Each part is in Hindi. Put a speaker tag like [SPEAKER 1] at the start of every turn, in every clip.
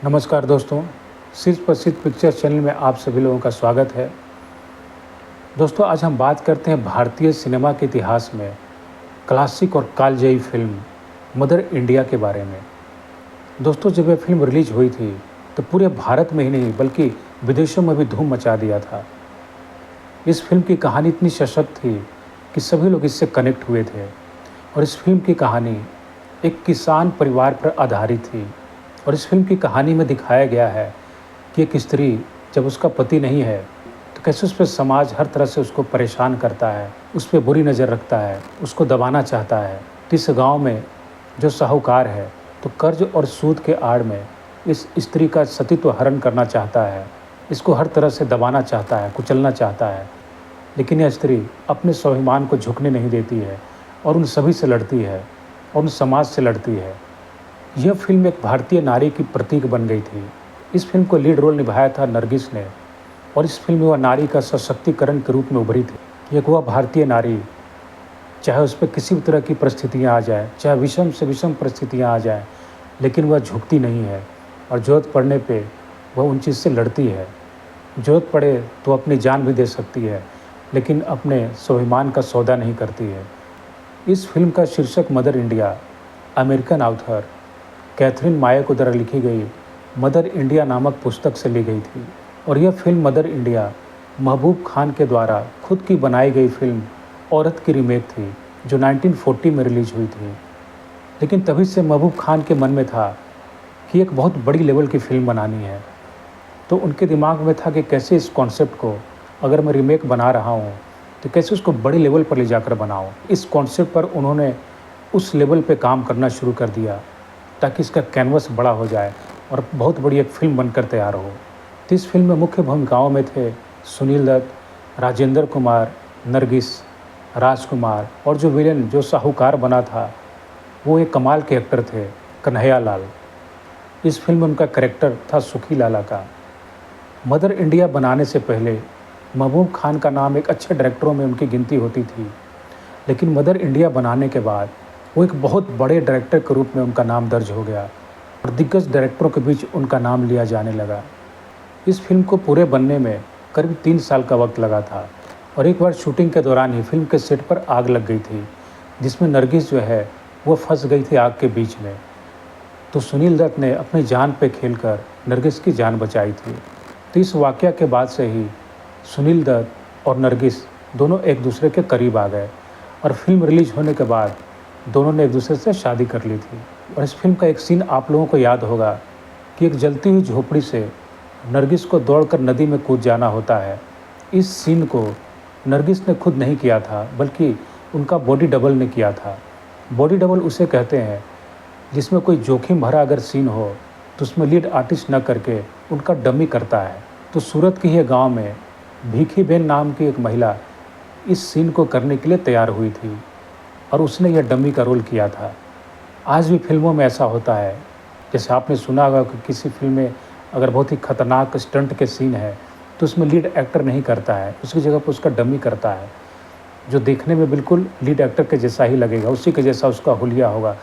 [SPEAKER 1] नमस्कार दोस्तों, शीर्ष प्रसिद्ध पिक्चर चैनल में आप सभी लोगों का स्वागत है। दोस्तों, आज हम बात करते हैं भारतीय सिनेमा के इतिहास में क्लासिक और कालजयी फिल्म मदर इंडिया के बारे में। दोस्तों, जब यह फिल्म रिलीज हुई थी तो पूरे भारत में ही नहीं बल्कि विदेशों में भी धूम मचा दिया था। इस फिल्म की कहानी इतनी सशक्त थी कि सभी लोग इससे कनेक्ट हुए थे और इस फिल्म की कहानी एक किसान परिवार पर आधारित थी। और इस फिल्म की कहानी में दिखाया गया है कि एक स्त्री जब उसका पति नहीं है तो कैसे उस पर समाज हर तरह से उसको परेशान करता है, उस पर बुरी नज़र रखता है, उसको दबाना चाहता है। तो इस गाँव में जो साहूकार है तो कर्ज और सूद के आड़ में इस स्त्री का सतीत्व हरण करना चाहता है, इसको हर तरह से दबाना चाहता है, कुचलना चाहता है। लेकिन यह स्त्री अपने स्वाभिमान को झुकने नहीं देती है और उन सभी से लड़ती है और उन समाज से लड़ती है। यह फिल्म एक भारतीय नारी की प्रतीक बन गई थी। इस फिल्म को लीड रोल निभाया था नरगिस ने और इस फिल्म में वह नारी का सशक्तिकरण के रूप में उभरी थी। एक वह भारतीय नारी, चाहे उस पर किसी भी तरह की परिस्थितियाँ आ जाए, चाहे विषम से विषम परिस्थितियाँ आ जाए, लेकिन वह झुकती नहीं है और ज़रूरत पड़ने पे वह उन चीज़ से लड़ती है। ज़रूरत पड़े तो अपनी जान भी दे सकती है, लेकिन अपने स्वाभिमान का सौदा नहीं करती है। इस फिल्म का शीर्षक Mother India American author Katherine Myers द्वारा लिखी गई मदर इंडिया नामक पुस्तक से ली गई थी। और यह film mother India Mehboob Khan के द्वारा खुद की बनाई गई फिल्म औरत की रीमेक थी जो 1940 में रिलीज हुई थी। लेकिन तभी से महबूब खान के मन में था कि एक बहुत बड़ी लेवल की फिल्म बनानी है। तो उनके दिमाग में था कि कैसे इस कॉन्सेप्ट को अगर मैं रीमेक बना रहा हूँ तो कैसे उसको बड़ी लेवल पर ले जाकर बनाऊँ। इस कॉन्सेप्ट पर उन्होंने उस लेवल पे काम करना शुरू कर दिया ताकि इसका कैनवस बड़ा हो जाए और बहुत बड़ी एक फिल्म बनकर तैयार हो। तो इस फिल्म में मुख्य भूमिकाओं में थे सुनील दत्त, राजेंद्र कुमार, नरगिस, राजकुमार और जो विलेन जो साहूकार बना था वो एक कमाल के एक्टर थे, कन्हैया लाल। इस फिल्म में उनका कैरेक्टर था सुखी लाला का। मदर इंडिया बनाने से पहले महबूब खान का नाम एक अच्छे डायरेक्टरों में उनकी गिनती होती थी, लेकिन मदर इंडिया बनाने के बाद वो एक बहुत बड़े डायरेक्टर के रूप में उनका नाम दर्ज हो गया और दिग्गज डायरेक्टरों के बीच उनका नाम लिया जाने लगा। इस फिल्म को पूरे बनने में करीब 3 साल का वक्त लगा था और एक बार शूटिंग के दौरान ही फिल्म के सेट पर आग लग गई थी, जिसमें नरगिस जो है वो फंस गई थी आग के बीच में। तो सुनील दत्त ने अपनी जान पे खेलकर नरगिस की जान बचाई थी। तो इस वाक़या के बाद से ही सुनील दत्त और नरगिस दोनों एक दूसरे के करीब आ गए और फिल्म रिलीज होने के बाद दोनों ने एक दूसरे से शादी कर ली थी। और इस फिल्म का एक सीन आप लोगों को याद होगा कि एक जलती हुई झोपड़ी से नरगिस को दौड़कर नदी में कूद जाना होता है। इस सीन को नरगिस ने खुद नहीं किया था बल्कि उनका बॉडी डबल ने किया था। बॉडी डबल उसे कहते हैं जिसमें कोई जोखिम भरा अगर सीन हो तो उसमें लीड आर्टिस्ट न करके उनका डमी करता है। तो सूरत की ही गाँव में भीखी बेन नाम की एक महिला इस सीन को करने के लिए तैयार हुई थी और उसने यह डमी का रोल किया था। आज भी फिल्मों में ऐसा होता है, जैसे आपने सुना होगा कि किसी फिल्म में अगर बहुत ही खतरनाक स्टंट के सीन है तो उसमें लीड एक्टर नहीं करता है, उसकी जगह पर उसका डमी करता है जो देखने में बिल्कुल लीड एक्टर के जैसा ही लगेगा, उसी के जैसा उसका हुलिया होगा,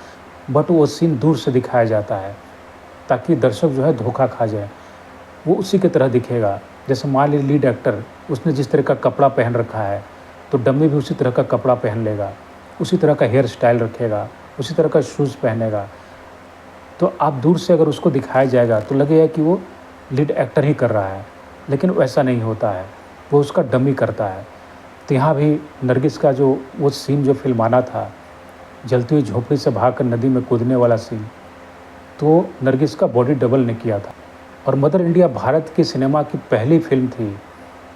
[SPEAKER 1] बट वो सीन दूर से दिखाया जाता है ताकि दर्शक जो है धोखा खा जाए। वो उसी की तरह दिखेगा। जैसे मान लीजिए लीड एक्टर उसने जिस तरह का कपड़ा पहन रखा है तो डमी भी उसी तरह का कपड़ा पहन लेगा, उसी तरह का हेयर स्टाइल रखेगा, उसी तरह का शूज़ पहनेगा। तो आप दूर से अगर उसको दिखाया जाएगा तो लगेगा कि वो लीड एक्टर ही कर रहा है, लेकिन वैसा नहीं होता है, वो उसका डमी करता है। तो यहाँ भी नरगिस का जो वो सीन जो फिल्माना था, जलती हुई झोपड़ी से भागकर नदी में कूदने वाला सीन, तो नरगिस का बॉडी डबल ने किया था। और मदर इंडिया भारत की सिनेमा की पहली फिल्म थी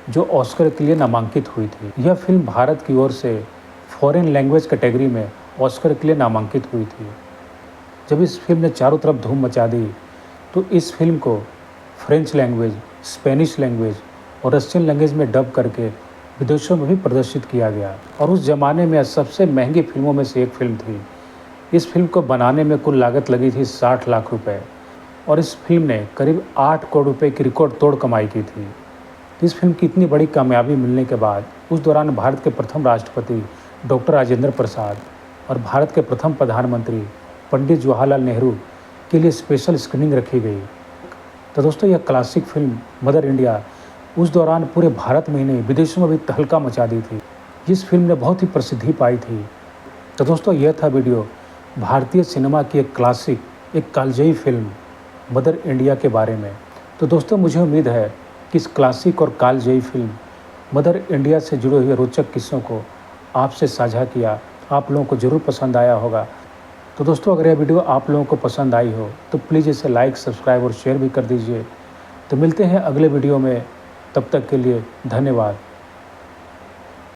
[SPEAKER 1] जो ऑस्कर के लिए नामांकित हुई थी। यह फिल्म भारत की ओर से फॉरेन लैंग्वेज कैटेगरी में ऑस्कर के लिए नामांकित हुई थी। जब इस फिल्म ने चारों तरफ धूम मचा दी तो इस फिल्म को फ्रेंच लैंग्वेज, स्पेनिश लैंग्वेज और रशियन लैंग्वेज में डब करके विदेशों में भी प्रदर्शित किया गया और उस ज़माने में सबसे महंगी फिल्मों में से एक फिल्म थी। इस फिल्म को बनाने में कुल लागत लगी थी 60 लाख रुपए और इस फिल्म ने करीब 8 करोड़ रुपए की रिकॉर्ड तोड़ कमाई की थी। इस फिल्म की इतनी बड़ी कामयाबी मिलने के बाद उस दौरान भारत के प्रथम राष्ट्रपति डॉक्टर राजेंद्र प्रसाद और भारत के प्रथम प्रधानमंत्री पंडित जवाहरलाल नेहरू के लिए स्पेशल स्क्रीनिंग रखी गई। तो दोस्तों यह क्लासिक फिल्म मदर इंडिया उस दौरान पूरे भारत में ही नहीं विदेशों में भी तहलका मचा दी थी। इस फिल्म ने बहुत ही प्रसिद्धि पाई थी। तो दोस्तों यह था वीडियो भारतीय सिनेमा की एक क्लासिक, एक कालजयी फिल्म मदर इंडिया के बारे में। तो दोस्तों मुझे उम्मीद है कि इस क्लासिक और कालजयी फिल्म मदर इंडिया से जुड़े हुए रोचक किस्सों को आपसे साझा किया, आप लोगों को ज़रूर पसंद आया होगा। तो दोस्तों अगर यह वीडियो आप लोगों को पसंद आई हो तो प्लीज़ इसे लाइक, सब्सक्राइब और शेयर भी कर दीजिए। तो मिलते हैं अगले वीडियो में, तब तक के लिए धन्यवाद।